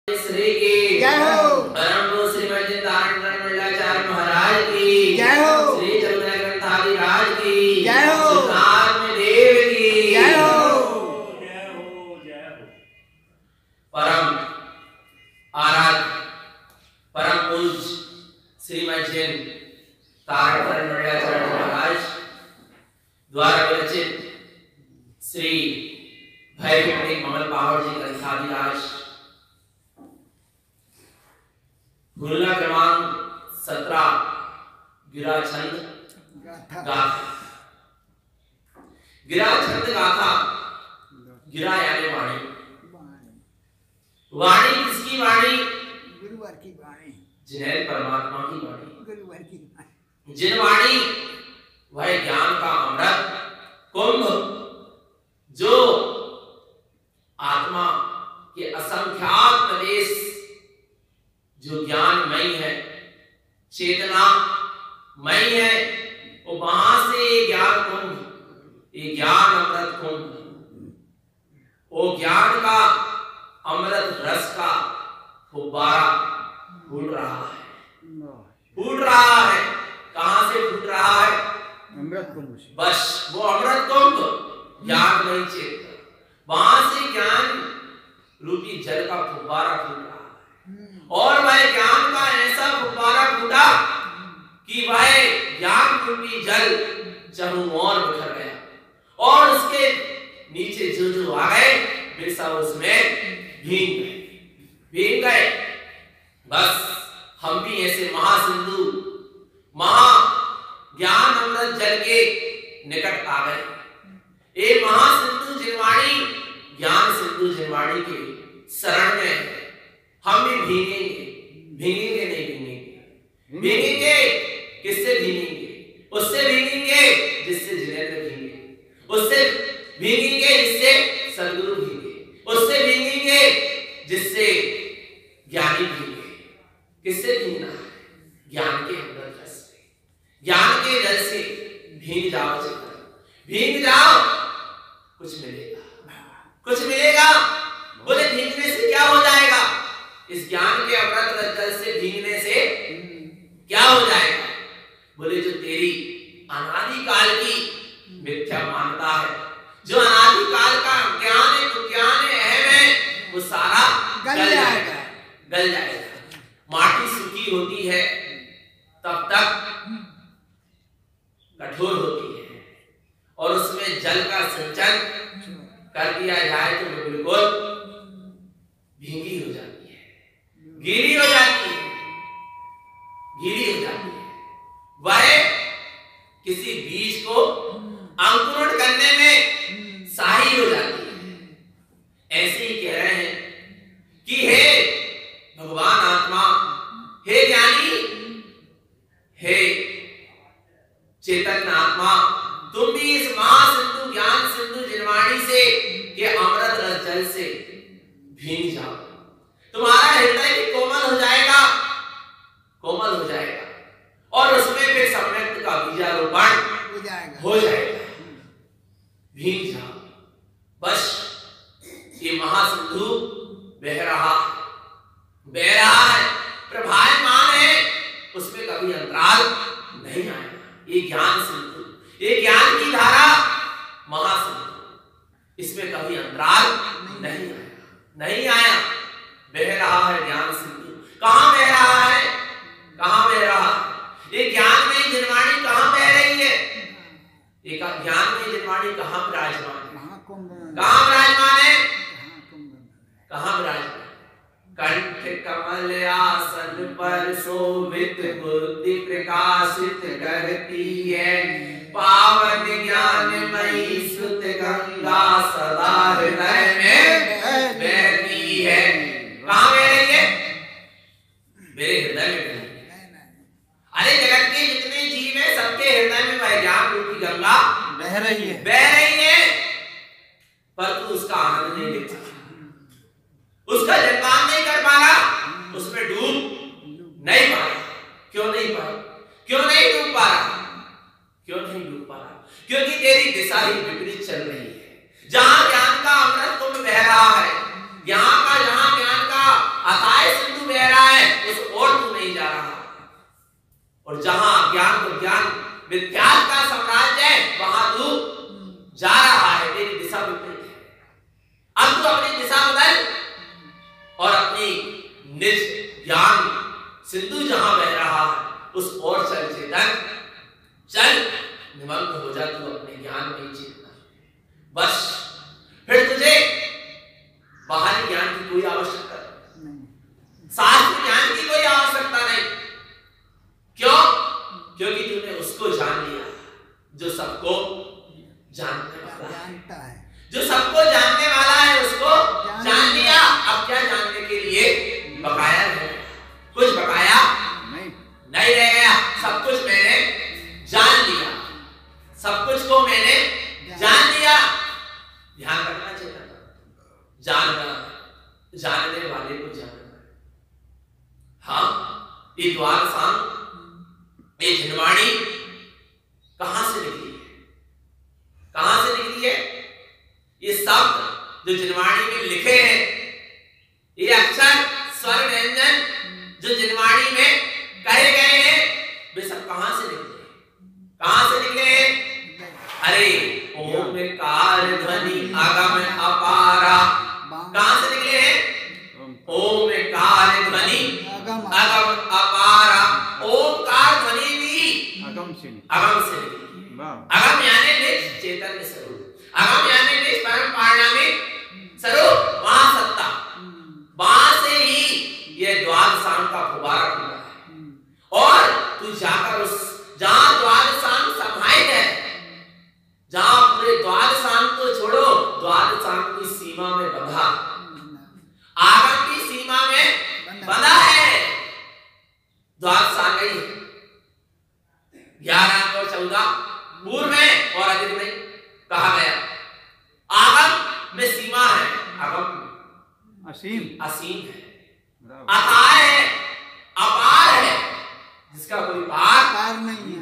श्री की जय हो। परम पूज्य श्रीमद नारायण मंडलाचार्य महाराज की जय हो। श्री चौदह ग्रंथाधिराज की जय हो। देव की जय हो। जय हो जय हो। परम आराध्य परम पूज्य श्रीमद जैन तारण मंडलाचार्य महाराज द्वारा विरचित श्री भैरवी ममल पावर जी ग्रंथाधिराज हुल्ला क्रमांक 17 गिरा छंद गाथा। गिरा छंद गाथा। गिरा यानी वाणी। वाणी किसकी वाणी? गुरुवर की वाणी। जिन्हें परमात्मा की वाणी। गुरुवर की वाणी। जिन वाणी वह ज्ञान का अमृत कुंभ जो आत्मा के असंख्यात प्रदेश जो ज्ञानमयी है, चेतनामयी है, वो वहां से ज्ञान कुंभ, ये ज्ञान अमृत कुंभ, वो ज्ञान का अमृत रस का फुब्बारा फूट रहा है, फूट रहा है। कहां से फूट रहा है? अमृत कुंभ से। बस वो अमृत कुंभ ज्ञानमयी चेतना, वहां से ज्ञान रूपी जल का फुब्बारा फूट रहा है। और वह ज्ञान का ऐसा फुब्बारा फूटा कि वह ज्ञान रूपी जल चारों ओर बिखर गया और उसके नीचे जो जो आ गए वे सब उसमें भीग गए। बस हम भी ऐसे महासिंधु महा ज्ञान अमृत जल के निकट आ गए। ये महासिंधु जिनवाणी ज्ञान सिंधु जिनवाणी के शरण में हम भी भीगेंगे। भीगेंगे नहीं भीगेंगे? भीगेंगे किससे भीगेंगे? उससे भीगेंगे जिससे जिनेंद्र भीगे, उससे भीगेंगे जिससे सदगुरु भीगे, उससे भीगेंगे जिससे ज्ञानी भीगे। किससे भीगना है? ज्ञान के अमृत रस से, ज्ञान के जल से भीग जाओ। भीग जाओ, कुछ मिलेगा, कुछ मिलेगा। बोले भीगने से क्या हो जाएगा? इस ज्ञान के अमृत जल से भीगने से क्या हो जाएगा? बोले जो तेरी अनादि काल की मिथ्या मानता है, जो अनादि काल का ज्ञान है, जो ज्ञान है, अहम है, वो सारा गल जाएगा, गल जाएगा। माटी सूखी होती है तब तक कठोर होती है और उसमें जल का सिंचन कर दिया जाए तो वो बिल्कुल भीगी हो जाती है, गीली हो जाती है, गीली हो जाती है। वह किसी बीज को अंकुरण करने में सहायक हो जाती है। ऐसे ही कह रहे हैं कि हे भगवान आत्मा, हे ज्ञानी, हे चेतन आत्मा, तुम भी इस महासिंधु ज्ञान सिंधु जिनवाणी से के अमृत रस जल से भीग जाओ। तुम्हारा हृदय भी कोमल हो जाएगा, कोमल हो जाएगा और उसमें फिर सम्यक्त का बीजारोपण हो जाएगा। भीग जाओ। बस ये महासिंधु बह रहा है, प्रभायमान है, उसमें कभी अंतराल नहीं आएगा। ये ज्ञान सिंधु, ये ज्ञान की धारा महासिंधु, इसमें कभी अंतराल नहीं आया, नहीं आया। बह रहा है ज्ञान सिंधु। कहां बह रहा है? कहां बह रहा? ये ज्ञान में जिनवाणी कहां बह रही है? ये ज्ञान में जिनवाणी कहां विराजमान है? कहां विराजमान है? कहां विराजमान? कंठ कमल आसन पर शोभित बुद्धि प्रकाशित करती है, पावन ज्ञानमयी सुत गंगा सदा हृदय में बहती है। कहां बह रही है? मेरे हृदय में बह रही है। अरे जगत के जितने जीव हैं सबके हृदय में वह ज्ञान रूपी गंगा बह रही है, बह रही है, पर तू उसका आनंद नहीं लेता, उसका जलपान नहीं कर पा रहा, उसमें डूब नहीं पा रहा। क्यों नहीं पा रहा? क्यों नहीं डूब पा रहा? क्यों नहीं डूब पा रहा? क्योंकि तेरी दिशा ही विपरीत चल रही है। जहां ज्ञान का अमृत कुंभ बह रहा है, जहां ज्ञान का निज ज्ञान सिंधु जहां बह रहा है उस ओर चल चेतन, चल निमग्न हो जा तू अपने ज्ञान में चेतना। बस फिर तुझे बाहरी ज्ञान की कोई आवश्यकता नहीं, शास्त्र ज्ञान की कोई आवश्यकता नहीं। क्यों? क्योंकि तूने उसको जान लिया जो सबको जानने वाला जानता है, जो सबको जानने वाला है, उसको जान लिया। अब क्या जानने के लिए बकाया है? कुछ बकाया नहीं रह गया। सब कुछ मैंने जान लिया, सब कुछ को मैंने जान लिया। ध्यान रखना चाहिए, जानना, जानने वाले को जानना। हाँ, ये द्वार सांग, ये झिनवाणी कहां से निकली है? कहां से निकली है? ये शब्द जो जिनवाणी में लिखे हैं, ये अक्षर स्वर व्यंजन जो जिनवाणी में कहे गए हैं, वे सब कहां से निकले? कहां से निकले हैं? अरे ओमकार ध्वनि अगम अपारा, कहां से निकले हैं? ओमकार ध्वनि अगम अपारा। ओमकार ध्वनि भी अगम से निकली। अगम यानी निज चैतन्य स्वरूप, अगम यानी निज परम पारणामिक स्वरूप, वहां सत्ता, वहां से ही यह द्वाद सांग का फुवारा खुला है। और तू जाकर उस जहां द्वाद सांग समाहित है, जहां पूरे द्वाद सांग तो छोड़ो, द्वाद सांग की सीमा में बंधा, आगम की सीमा में बंधा है। द्वाद सांग ही 11 और 14 पूर्व में और अधिक में कहा गया। आगम में सीमा है, आगम असीम है, अथाह है, अपार है, जिसका कोई पार नहीं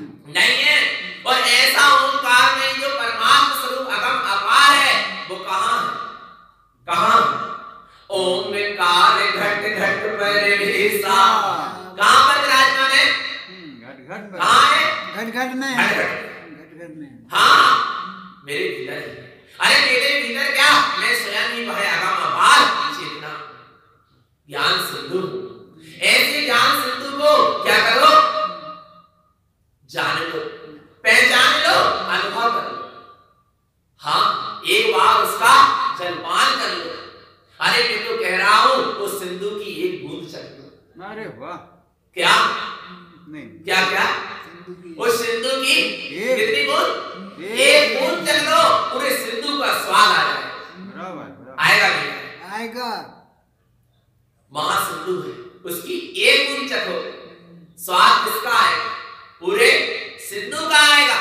है। और ऐसा ओंकार में जो परमात्मा स्वरूप अगम अपार है, वो कहां है? कहां? ओंकार घट घट पर भेसा, कहां पर विराजमान है? कहां है? घट में। हाँ, मेरे भीतर है। अरे मेरे भीतर क्या, मैं स्वयं ही वह अगम अपार चेतना ज्ञान सिंधु। ऐसे ज्ञान सिंधु को क्या करो? जान लो, पहचान लो, अनुभव कर लो। हाँ, एक बार उसका जलपान कर लो। अरे मैं तो कह रहा हूं उस सिंधु की एक बूंद चख लो। अरे वाह, क्या नहीं, क्या उस सिंधु की कितनी बूंद? एक बूंद चख लो, पूरे सिंधु का स्वाद आ जाएगा। आएगा नहीं? आएगा। महासिंधु है, उसकी एक बूंद चखो, स्वाद किसका आएगा? पूरे सिंधु का आएगा।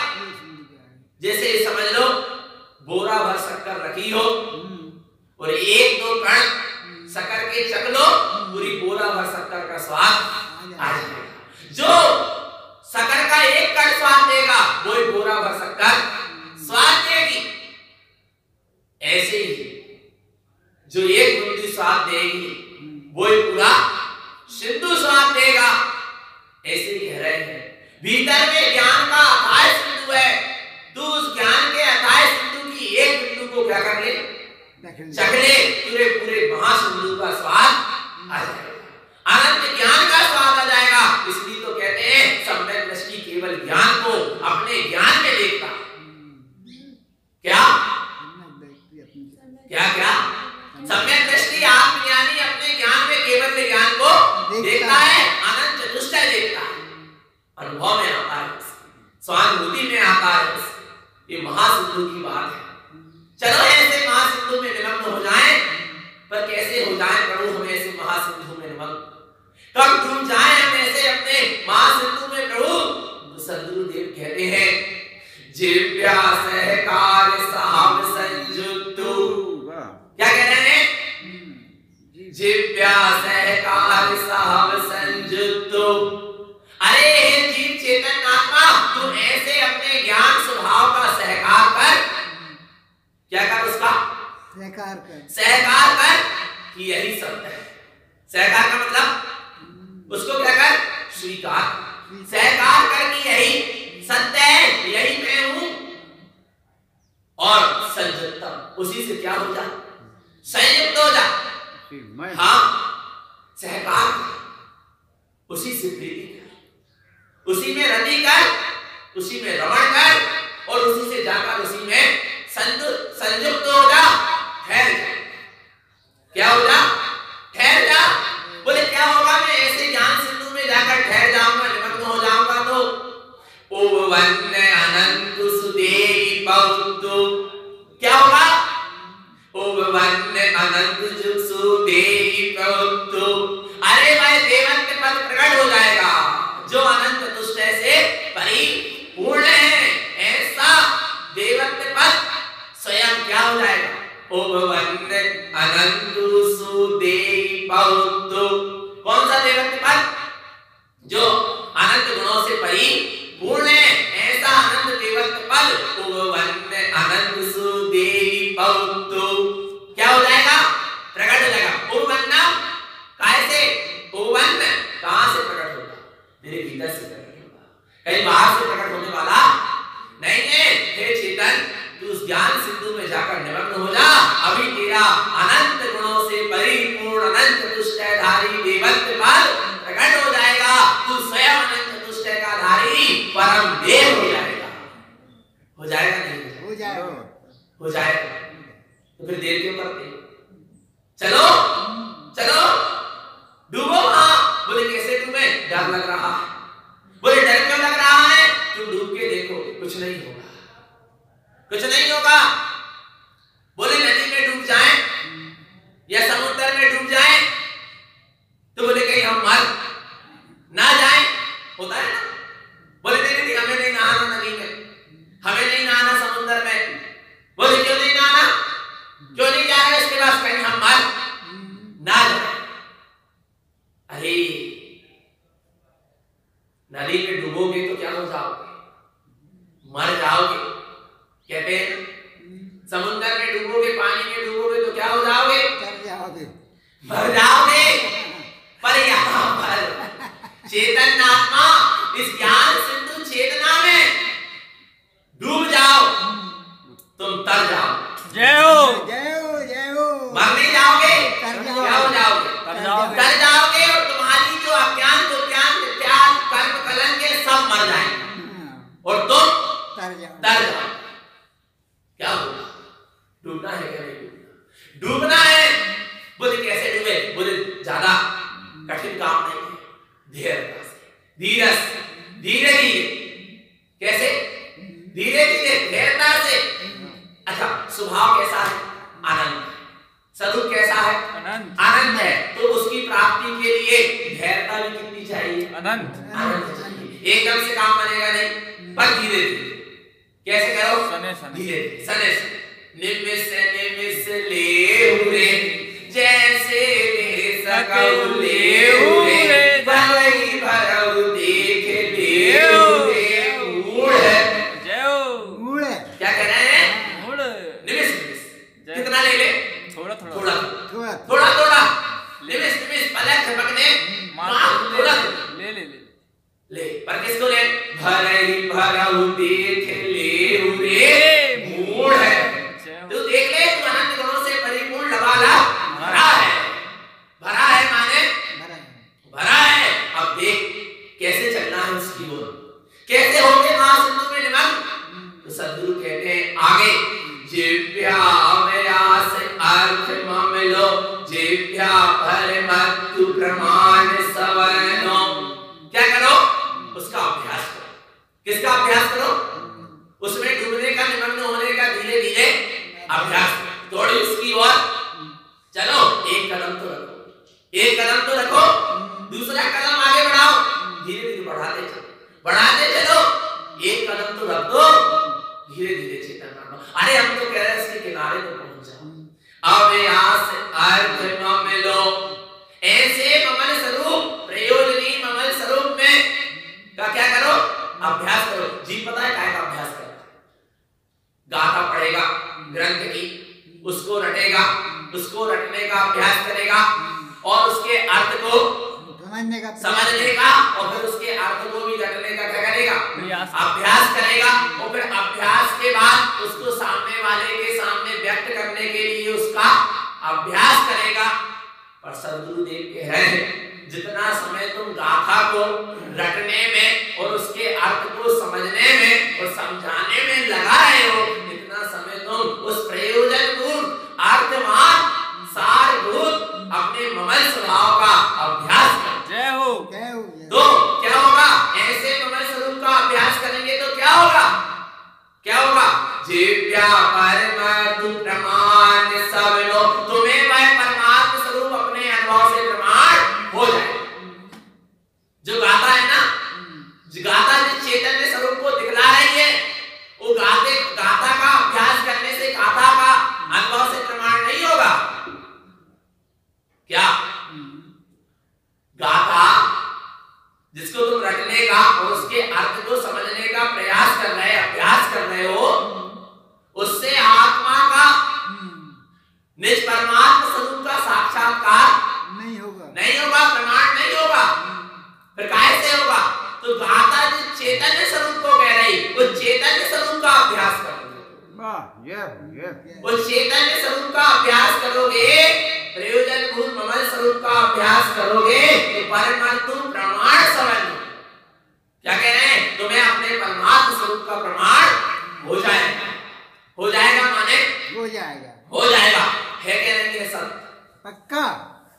जैसे समझ लो बोरा भर शक्कर रखी हो और एक दो कण शक्कर के चख लो, पूरी बोरा भर शक्कर का स्वाद आ जाएगा। जो शक्कर का एक कण स्वाद देगा, वो ही बोरा भर शक्कर स्वाद देगी। ऐसे ही जो एक बूंदी स्वाद देगी, वो ही पूरा सिंधु स्वाद देगा। ऐसे कह रहे हैं, भीतर में ज्ञान का अथाह सिंधु है, तू उस ज्ञान के अथाह सिंधु की एक बिंदु को क्या कर ले? चख ले, पूरे पूरे महासिंधु का स्वाद आ जाएगा, अनंत ज्ञान का स्वाद आ जाएगा। इसलिए तो कहते हैं सम्यक दृष्टि केवल ज्ञान को अपने ज्ञान में देखता। क्या क्या क्या? सम्यक दृष्टि आत्मज्ञानी अपने ज्ञान में केवल ज्ञान को देखता है, अनंत दृष्टि देखता है, अनुभव में आता है, स्वानुभूति में आता है। ये महासिंधु की बात है। चलो ऐसे महासिंधु में निमग्न हो जाएं, पर कैसे हो जाएं प्रभु हम ऐसे महासिंधु में निमग्न? कब डूब जाएं हम ऐसे अपने महासिंधु में प्रभु? तो सद्गुरुदेव कहते हैं, जिव्या सहकार साहब संयुक्तु। क्या कह रहे हैं? जिव्या सहकार साहब संयुक्तु। अरे हे जीव चेतन आत्मा, तू ऐसे अपने ज्ञान स्वभाव का सहकार कर। क्या कर? उसका सहकार कर कि यही सत्य है। सहकार का मतलब उसको क्या कर? स्वीकार। सहकार कर कि यही सत्य है, यही मैं हूं। और संयुक्त, उसी से क्या हो जा? संयुक्त हो जा। हाँ, सहकार उसी से प्रीति कर, उसी में रति कर, उसी में रमण कर और उसी से जाकर उसी में संयुक्त हो जा, ठहर जा। क्या हो जा? ठहर जा। बोले क्या होगा? मैं ऐसे ज्ञान सिंधु में जाकर ठहर जाऊंगा, निमग्न हो जाऊंगा तो ओ वन्य अनंत सुदेवी पौतु। क्या होगा? ओ वन्य अनंत सुदेवी पौतु। अरे भाई देवत्व पद प्रकट हो जाएगा, जो अनंत तुष्ट से परिपूर्ण है, ऐसा देवत्व पद स्वयं क्या हो जाएगा? ओवन्य अनंत सुदेवी पौतु। कौन सा देवत्व पद? जो अनंत गुणों से परिपूर्ण है, ऐसा अनंत देवत्व पद ओवन्य अनंत सुदेवी पौतु क्या हो जाएगा? प्रकट हो जाएगा। ओवन्ना कैसे? ओवन्य कहां से प्रकट होगा? मेरे भीतर से प्रकट होगा, कहीं बाहर से प्रकट होने वाला नहीं है। हे चेतन, तू उस ज्ञान सिंधु में जाकर निमग्न हो जा। अभी तेरा अनंत गुणों से परिपूर्ण अनंत तुष्टधारी देवत्व पद प्रकट हो जाएगा। तू स्वयं अनंत तुष्ट का धारी परम देव हो जाएगा। हो जाएगा नहीं? हो जाएगा। हो जाएगा। तो फिर देर क्यों करते? चलो चलो डूबो। हाँ, बोले कैसे डूबे? डर लग रहा है। बोले डर क्यों लग रहा है? तुम डूब के देखो, कुछ नहीं होगा, कुछ नहीं होगा। बोले नदी में डूब जाए या समुद्र में डूब जाए तो बोले कहीं हम मर ना जाए, होता है ना। बोले नहीं, हमें नहीं नहाना नदी में, हमें नहीं नहाना समुद्र में। बोले क्यों नहीं नहाना? क्यों नहीं जा रहे? इसके पास कहीं हम मर ना जाए। अरे नदी में डूबोगे तो क्या हो जाओगे? मर जाओगे। कहते हैं समुद्र में डूबोगे, पानी में डूबोगे तो क्या हो जाओगे? मर जाओगे। पर यहाँ पर चेतन आत्मा इस ज्ञान सिंधु चेतना में डूब जाओ, तुम तर जाओ। जय हो, जय हो, जय हो। मर नहीं जाओगे, क्या हो जाओगे? तर जाओगे और तुम्हारी जो अज्ञान जो ज्ञान त्याग कर्म कलंक के सब मर जाएंगे और तुम तर जाओ। क्या होगा? डूबना है क्या? नहीं डूबना, डूबना है। बोले कैसे डूबे? बोले ज्यादा कठिन काम नहीं है, धैर्यता से, धीरज, धीरे धीरे। कैसे? धीरे धीरे, धैर्यता से। अच्छा, स्वभाव कैसा है? आनंद। स्वरूप कैसा है? अनंत। आनंद है। तो उसकी प्राप्ति के लिए धैर्यता भी कितनी चाहिए? अनंत। आनंद चाहिए। एकदम से काम बनेगा नहीं, पर धीरे धीरे। कैसे करो? सने सने। धीरे सने सने। निमिष ले रे, जैसे ले सकौ ले रे, भलई भरौ देख ले रे, मूढ़। जय हो। मूढ़। क्या कह रहे हैं? मूढ़। निमिष कितना ले ले? थोड़ा थोड़ा थोड़ा थोड़ा थोड़ा थोड़ा। निमिष पलक झपकने थोड़ा ले ले ले ले। पर किसको ले? भरई भरौ देख ले रे, मूढ़ है। तू देख ले, तू अनंत गुणों से परिपूर्ण लबालब भरा है। भरा है माने भरा है। अब देख कैसे चलना है उसकी ओर, कैसे होंगे महासिंधु में निमग्न। तो सद्गुरु कहते हैं आगे, जिव्या व्यास अर्थ ममलो, जिव्या भर मत्तु प्रमाण सवनो। क्या करो? उसका अभ्यास करो। किसका अभ्यास करो? उसमें डूबने का, निमग्न होने का धीरे धीरे अभ्यास। थोड़ी उसकी ओर चलो। एक कदम तो रखो, एक कदम तो रखो, दूसरा कदम आगे बढ़ाओ। धीरे धीरे बढ़ाते चलो, बढ़ाते चलो। एक कदम तो रख दो, धीरे धीरे चेतन मानो। अरे हम तो कह रहे हैं इसके किनारे तो पहुंच जाओ। अव्यास अर्थ ममलो, ऐसे ममल स्वरूप, प्रयोजनी ममल स्वरूप में का क्या करो? अभ्यास करो। जी पता है क्या का अभ्यास करो? गाथा पढ़ेगा ग्रंथ की, उसको रटेगा, उसको रटने का अभ्यास करेगा और उसके अर्थ को समझने का और फिर उसके अर्थ को भी रटने का क्या करेगा? अभ्यास करेगा। और फिर अभ्यास के बाद उसको सामने वाले के सामने व्यक्त करने के लिए उसका अभ्यास करेगा। पर सद्गुरुदेव कह रहे हैं जितना समय तुम गाथा को रटने में और उसके अर्थ को समझने में और समझाने में लगा रहे हो, इतना समय तुम उस प्रयोजनभूत अर्थवान सारभूत अपने ममल स्वभाव का अभ्यास करो। जय हो। तो क्या होगा? ऐसे ममल स्वरूप का अभ्यास करेंगे तो क्या होगा? क्या होगा? जिव्या परमात्म प्रमाण सब लोग, तुम्हें वह परमात्म स्वरूप अपने अनुभव से प्रमाण हो जाए। जो गाता है ना, जो गाता जिस चैतन्य स्वरूप को दिखला रही है, वो गाता का अभ्यास करने से गाता का अनुभव से प्रमाण नहीं होगा क्या? गाता जिसको तुम रटने का और उसके अर्थ को समझने का प्रयास कर रहे, अभ्यास कर रहे हो, उससे आत्मा का निज परमात्मा स्वरूप का साक्षात्कार नहीं होगा, प्रमाण नहीं होगा। फिर कैसे होगा? तो गाता जिस चैतन्य स्वरूप को कह रही, वो चैतन्य स्वरूप का अभ्यास करोगे। वो चैतन्य स्वरूप का अभ्यास करोगे, प्रयोजनभूत ममल स्वरूप का अभ्यास करोगे तो परमात्म प्रमाण समझ लो। क्या कह रहे हैं? तुम्हें अपने परमात्म स्वरूप का प्रमाण हो जाएगा। हो जाएगा माने हो जाएगा, हो जाएगा है क्या नहीं है? सब पक्का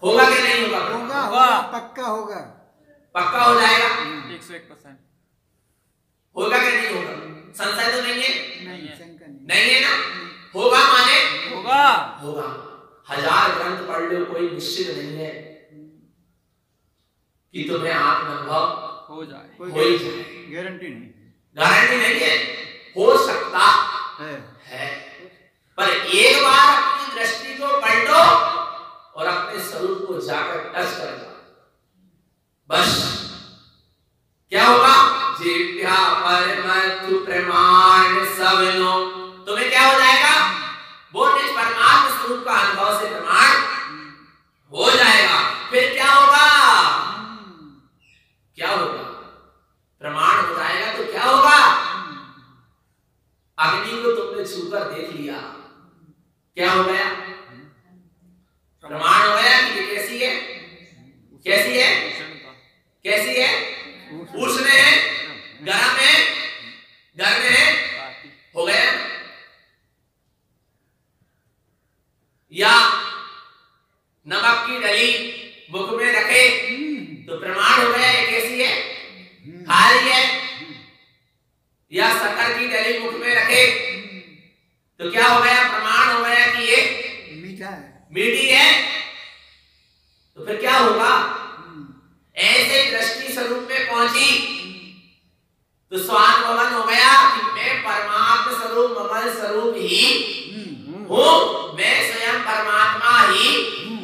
होगा कि नहीं होगा? होगा, पक्का होगा, पक्का हो जाएगा। 101% होगा कि नहीं होगा? संशय तो नहीं है? नहीं, शंका नहीं है ना? होगा माने होगा। होगा। 1000 ग्रंथ पढ़ लो, कोई निश्चित नहीं है कि तुम्हें आत्मानुभव हो जाए, हो ही जाए। गारंटी नहीं, गारंटी नहीं है, हो सकता है। पर एक बार अपनी दृष्टि को पलटो और अपने स्वरूप को जाकर टच कर जाओ, बस क्या होगा? जिव्या परमात्म प्रमाण सब लोग, तुम्हें क्या हो जाएगा? वो निज परमात्मा स्वरूप का अनुभव से प्रमाण हो जाएगा। फिर क्या होगा? क्या होगा? प्रमाण हो जाएगा तो क्या होगा? अग्नि को तुमने छूकर देख लिया, क्या हो गया? प्रमाण हो गया कि ये कैसी है? कैसी है? कैसी है? उष्ण है, गर्म है, गर्म है, हो गया। या नमक की डली मुख में रखे तो प्रमाण हो गया ये कैसी है? खारी है। या शक्कर की डली मुख में रखे तो क्या हो गया? प्रमाण हो गया कि ये मीठा है, मीठी है। तो फिर क्या होगा? ऐसे दृष्टि स्वरूप में पहुंची तो स्वानुभवन हो गया कि मैं परमात्मा स्वरूप ममल स्वरूप ही हूँ, मैं स्वयं परमात्मा ही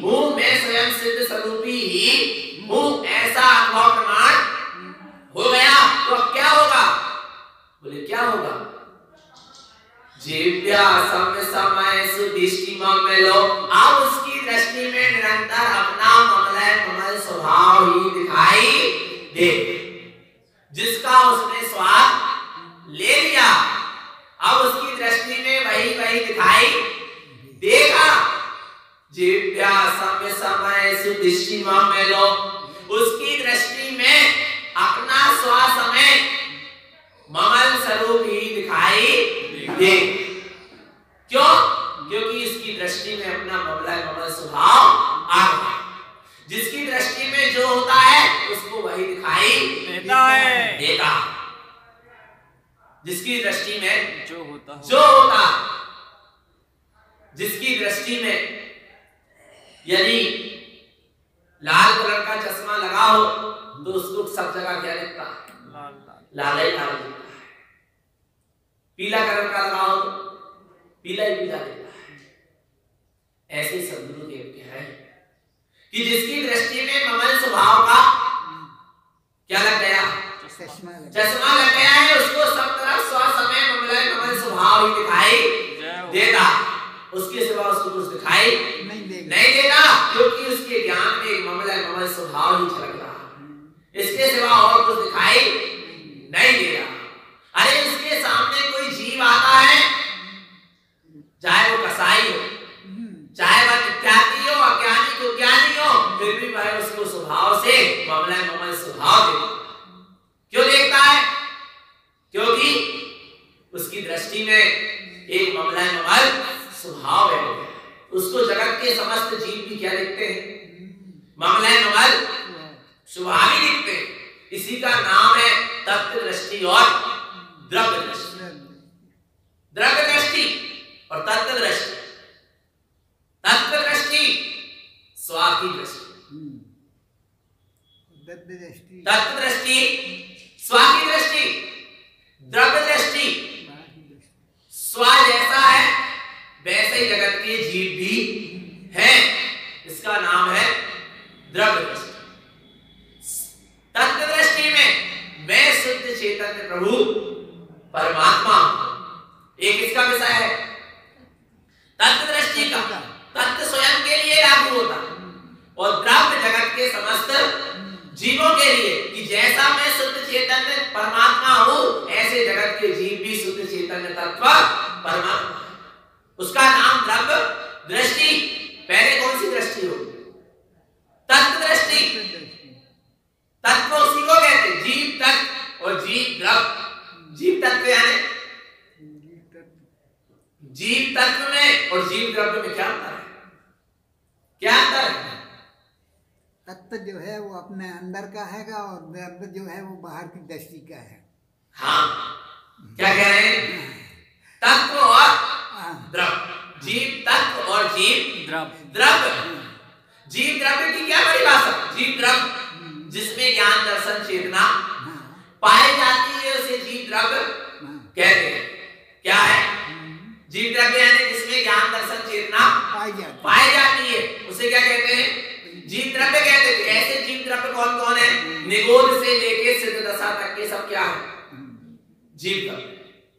हूँ, मैं स्वयं सिद्ध स्वरूपी ही हूँ। ऐसा अनुभव प्रमाण हो गया तो अब क्या होगा? बोले क्या होगा? जिव्या समय सुदृष्टि ममलो, अब उसकी दृष्टि में निरंतर अपना ममल स्वभाव ही दिखाई दे, जिसका उसने स्वाद ले लिया। अब उसकी दृष्टि में वही दिखाई देगा। जिव्या समय सुदृष्टि ममलो, उसकी दृष्टि में अपना स्वसमय ममल स्वरूप ही दिखाई दे। क्यों? क्योंकि इसकी दृष्टि में अपना ममल स्वभाव आ गया। जिसकी दृष्टि में जो होता है उसको वही दिखाई देता है। जिसकी दृष्टि में जो होता जिसकी दृष्टि में यदि लाल कलर का चश्मा लगा हो तो उसको सब जगह क्या दिखता है? लाल ही लाल दिखता है। पीला कलर का लगा हो तो पीला ही पीला दिखता है। ऐसे सद्गुरु देव कह रहे हैं कि जिसकी दृष्टि में ममल स्वभाव का क्या लग गया? चश्मा लग गया है, उसको सब तरफ स्वसमय ममल स्वभाव ही दिखाई देता, उसके सिवा उसको कुछ दिखाई नहीं देता, क्योंकि उसके ज्ञान में एक ममल स्वभाव ही झलक रहा है। इसके सिवा और कुछ दिखाई नहीं दे रहा। अरे उसके सामने कोई जीव आता है, चाहे वो कसाई हो, चाहे वह नित्याती हो, अज्ञानी को ज्ञानी हो, फिर भी भी वह उसको स्वभाव से ममलय ममल स्वभाव देखता। क्यों देखता है? क्योंकि उसकी दृष्टि में एक ममलय ममल स्वभाव है। उसको जगत के समस्त जीव भी क्या दिखते हैं? ममलय ममल स्वभाव ही दिखते हैं। इसी का नाम है तत्व दृष्टि और द्रव्य दृष्टि। द्रव्य दृष्टि और तत्व दृष्टि। तत्व दृष्टि स्वार्थी दृष्टि, तत्व दृष्टि स्वार्थी दृष्टि, द्रव्य दृष्टि स्व जैसा है वैसे ही जगत के जीव भी हैं। इसका नाम है द्रव्य दृष्टि। तत्व दृष्टि में मैं शुद्ध चैतन्य प्रभु परमात्मा एक इसका विषय है। तत्व दृष्टि का तत्व स्वयं के लिए लागू होता और द्रव्य जगत के समस्त जीवों के लिए कि जैसा मैं शुद्ध चैतन्य परमात्मा हूं ऐसे जगत के जीव भी शुद्ध चैतन्य तत्व परमात्मा है। उसका नाम द्रव्य दृष्टि। पहले कौन सी दृष्टि हो? तत्व दृष्टि। तत्व उसी को कहते हैं जीव तत्व और जीव द्रव्य। जीव तत्व यानी जीव तत्व में और जीव द्रव्य में क्या अंतर है? क्या अंतर है? तत्व जो है वो अपने अंदर का हैगा और द्रव्य जो है वो बाहर की दृष्टि का है। हाँ, क्या कह रहे हैं? तत्व और द्रव्य। जीव तत्व और जीव द्रव्य। जीव द्रव्य की क्या परिभाषा? जीव द्रव्य जिसमें ज्ञान दर्शन चेतना पाई जाती है उसे जीव द्रव्य कहते हैं। क्या है? जीव द्रव्य यानी जिसमें ज्ञान दर्शन चेतना पाई जाती है उसे क्या कहते हैं? जीव द्रव्य कहते हैं। ऐसे जीव द्रव्य कौन कौन है? निगोध से लेके सिद्ध दशा तक के सब क्या है? जीव द्रव्य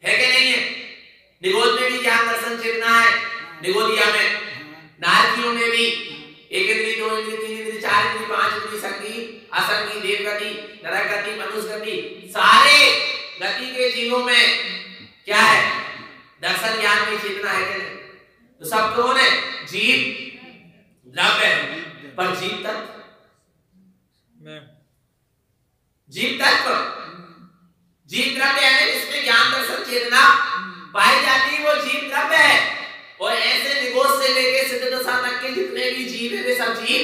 है कि नहीं है? निगोध में भी ज्ञान दर्शन चेतना है। निगोधिया में, नारकियों में भी एक इंद्री, दो इंद्री, तीन इंद्री, चार इंद्री, पांच इंद्री, संगी, असंगी, देव गति, नरक गति, मनुष्य गति, सारे गति के जीवों में क्या है? दर्शन ज्ञान में चेतना है कि नहीं? तो सब कौन है? जीव द्रव्य है। पर जीव तत्व, जीव तत्व, जीव द्रव्य यानी जिसमें ज्ञान दर्शन चेतना पाई जाती है वो जीव द्रव्य है। और ऐसे निगोध से लेके सिद्ध दशा तक के जितने भी जीव है वे सब जीव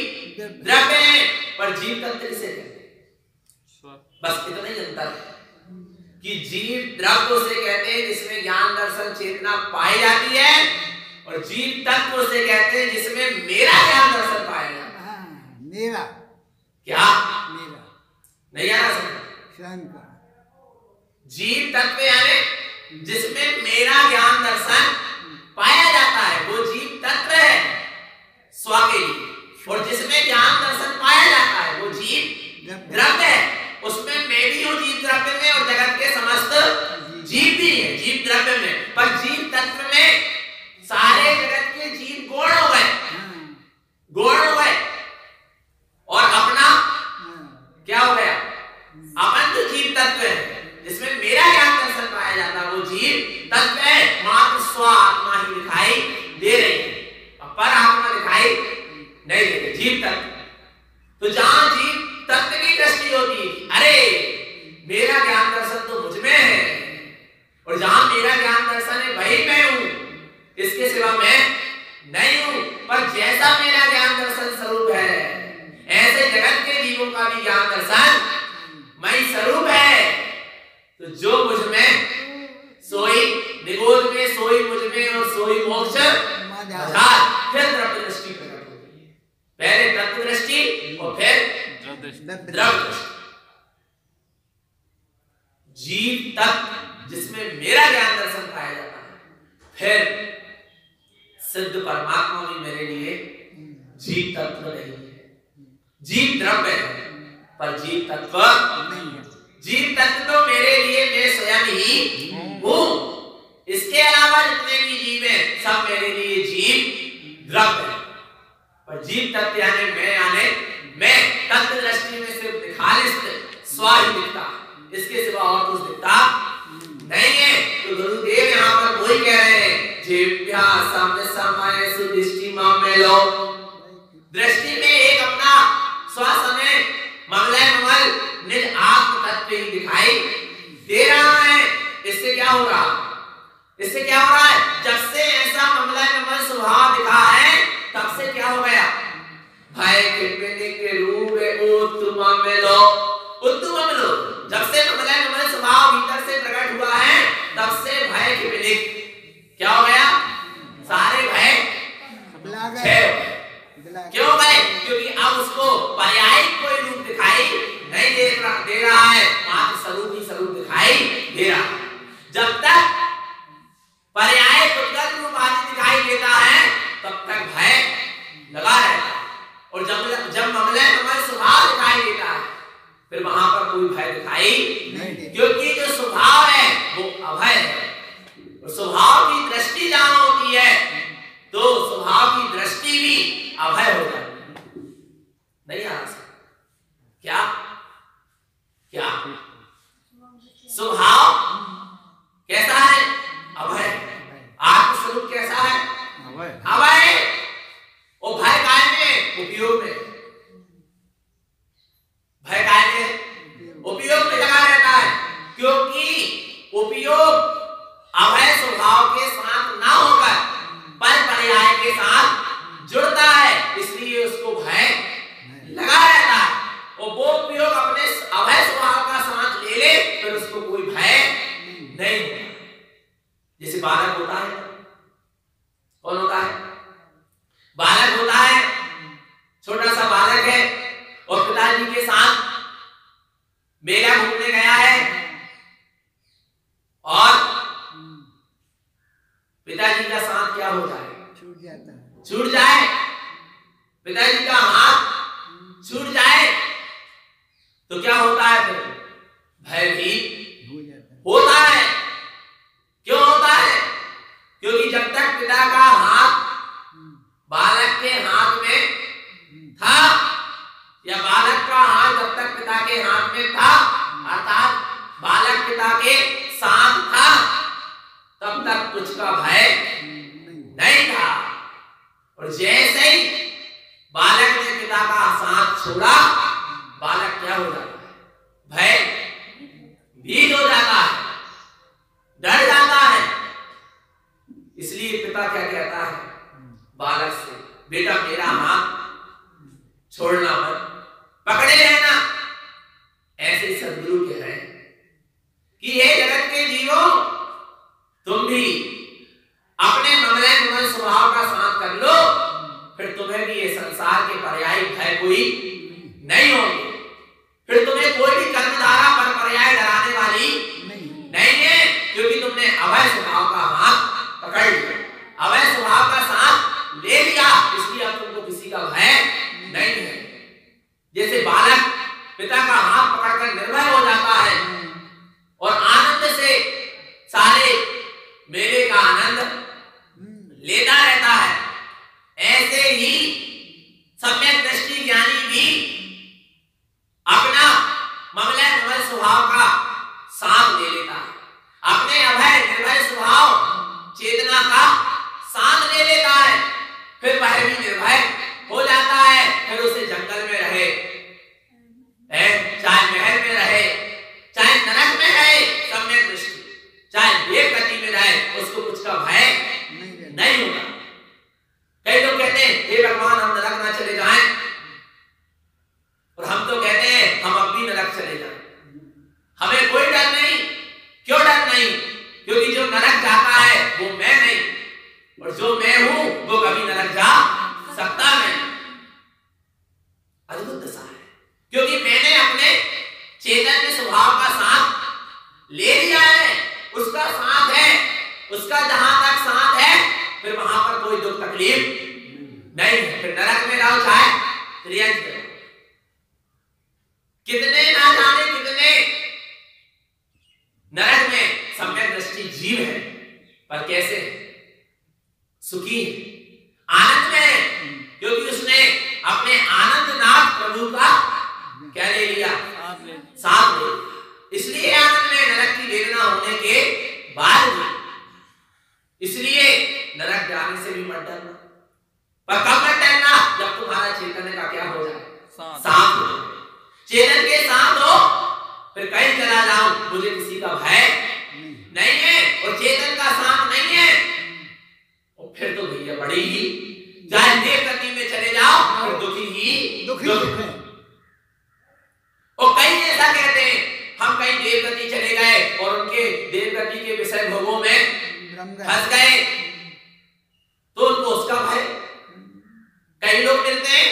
द्रव्य हैं। पर जीव तत्व किसे कहते हैं? बस इतना ही अंतर है कि जीव द्रव्य से कहते हैं जिसमें ज्ञान दर्शन चेतना पाई जाती है और जीव तत्व से कहते हैं जिसमें मेरा ज्ञान दर्शन पाया जाता है। मेरा क्या? मेरा नहीं आ रहा समझ? जीव तत्व यानी जिसमें मेरा ज्ञान दर्शन पाया जाता है वो जीव तत्व है स्व के लिए। और जिसमें ज्ञान दर्शन पाया जाता है वो जीव द्रव्य है। उसमें मैं भी हूं जीव द्रव्य में और जगत के समस्त जीव भी है जीव द्रव्य में। पर जीव तत्व में सारे जगत के जीव गौण हो गए, गौण हो गए और अपना क्या हो गया? अपन जो जीव तत्व है जिसमें मेरा ज्ञान दर्शन पाया जाता है वो जीव तत्व है। मात्र स्व आत्मा ही दिखाई दे रही है और पर आत्मा दिखाई नहीं दे रही। जीव तत्व तो जहां जीव तत्व की दृष्टि होती है अरे मेरा ज्ञान दर्शन तो मुझ में है और जहां मेरा ज्ञान दर्शन है वही मैं हूं, इसके सिवा मैं नहीं हूं। पर जैसा मेरा ज्ञान दर्शन स्वरूप है ऐसे जगत के जीवों का भी ज्ञान दर्शन मई स्वरूप है। तो जो मुझ में सोई निगोध में, सोई मुझ में और सोई मोक्ष फिर द्रव्य दृष्टि प्रकट होती है। पहले तत्व दृष्टि और फिर द्रव्य दृष्टि। जीव तत्व जिसमें मेरा ज्ञान दर्शन पाया जाता है। फिर सिद्ध परमात्मा भी मेरे लिए जीव तत्व नहीं है, जीव द्रव्य है पर जीव तत्व नहीं है। जीव तत्व तो मेरे लिए मैं स्वयं ही हूं। इसके अलावा जितने भी जीव हैं सब मेरे लिए जीव द्रव्य है। पर जीव तत्व यानी मैं तत्व दृष्टि में सिर्फ खालिस स्व ही दिखता, इसके सिवा और कुछ दिखता नहीं है। तो गुरुदेव यहाँ पर वही कह रहे हैं जीव्या साम्य समय सुदृष्टि मामेलो। दृष्टि में एक अपना स्वसमय मंगलय ममल निज आत्म तत्व ही दिखाई दे रहा है। इससे क्या हो रहा है? जब से ऐसा मंगलय ममल स्वभाव दिखा है तब से क्या हो गया? भय के रूप उत्तम मिलो। जब से मंगलय ममल स्वभाव भीतर से प्रकट हुआ है तब से भय के विनिक क्या हो गया? सारे भय क्यों गए? क्योंकि अब उसको पर्यायिक कोई रूप दिखाई नहीं दे रहा है, मात्र स्वरूप ही स्वरूप दिखाई दे रहा है। जब तक पर्यायिक उद्गत रूप आदि दिखाई देता है तब तक भय लगा रहता है, और जब मंगलय ममल स्वभाव दिखाई देता है फिर वहां पर कोई भय दिखाई नहीं, क्योंकि जो स्वभाव है वो अभय है। और स्वभाव की दृष्टि जहां होती है तो स्वभाव की दृष्टि भी अभय हो जाती है। नहीं आ सकता क्या स्वभाव कैसा है? अभय। आत्मस्वरूप कैसा है? अभय। और भय काय में? उपयोग में। भय काय में? उपयोग में लगा रहता है, क्योंकि उपयोग अभय स्वभाव के साथ ना होकर पर पर्याय के साथ जुड़ता है, इसलिए उसको भय लगा रहता है। और वो उपयोग अपने अभय स्वभाव का साथ ले ले फिर उसको कोई भय नहीं होता। जैसे बालक होता है, कौन होता है? बालक होता है, छोटा सा बालक है और पिताजी के साथ मेला घूमने गया है और पिताजी का साथ क्या हो जाए? छूट जाए। पिताजी का हाथ छूट जाए तो क्या होता है? फिर भयभीत होता है। क्यों होता है? क्योंकि जब तक पिता का हाथ बालक के हाथ में था, या बालक का हाथ जब तक पिता के हाथ में था, अर्थात बालक पिता के साथ था, तब तक कुछ का भय नहीं था। और जैसे ही बालक ने पिता का साथ छोड़ा, बालक क्या हो जाता है? भय भीत हो जाता है, डर जाता है। इसलिए पिता क्या कहता है बालक से? बेटा मेरा हाथ छोड़ना मत, पकड़े रहना। ऐसे सद्गुरु कह रहे हैं कि हे जगत के जीवो, तुम भी अपने मंगलय ममल स्वभाव का साथ कर लो, फिर तुम्हें भी ये संसार के पर्याय भय कोई नहीं होंगे। फिर तुम्हें कोई भी कर्मधारा पर पर्याय डराने वाली नहीं है, क्योंकि तुमने अभय स्वभाव का हाथ पकड़ लिया, अभय स्वभाव का साथ ले लिया, इसलिए अब तुमको किसी का भय नहीं है। जैसे बालक पिता का हाथ पकड़कर निर्भय हो जाता है और आनंद से सारे मेले का आनंद लेता रहता है, ऐसे ही सम्यक दृष्टि ज्ञानी भी अपना मंगलय ममल स्वभाव का साथ ले लेता है, अपने अभय निर्भय स्वभाव चेतना का साथ ले लेता है। फिर वह भी निर्भय हो जाता है। फिर उसे जंगल में रहे, चाहे महल में रहे, चाहे नरक में रहे, सम्यक दृष्टि, चाहे वेग गति में रहे, उसको कुछ का भय नहीं होगा। कई लोग कहते हैं हे भगवान हम नरक ना चले जाएं, और हम तो कहते हैं हम अब भी नरक चले जाएं, हमें कोई डर नहीं। क्यों डर नहीं? क्योंकि जो नरक जाता है वो मैं नहीं, और जो मैं हूं वो कभी नरक जा सकता नहीं। अद्भुत दशा है, क्योंकि मैंने अपने चैतन्य स्वभाव का साथ ले लिया है, उसका साथ है, उसका जहां तक साथ है फिर वहां पर कोई दुख तकलीफ नहीं है। फिर नरक में रहो चाहे त्रियंज में, कितने ना जाने कितने नरक में सम्यक दृष्टि जीव है, पर कैसे सुखी है, आनंद में है, क्योंकि उसने अपने आनंदनाथ प्रभु का क्या ले लिया? साथ ले लिया। इसलिए आनंद में नरक की वेदना होने के बाद भी, इसलिए नरक जाने से भी मत डरना। पर कब मत डरना? जब तुम्हारा चैतन्य का क्या हो जाए? साथ चेतन के साथ हो फिर कहीं चला जाऊं मुझे किसी का भय नहीं है, और चेतन का साथ नहीं है और फिर तो भैया बड़ी ही, चाहे देव गति में चले जाओ फिर दुखी ही दुख है। और कई ऐसा कहते हैं हम कहीं देव गति चले गए और उनके देव गति के विषय भोगों में फंस गए तो उनको उसका भय। कई लोग मिलते हैं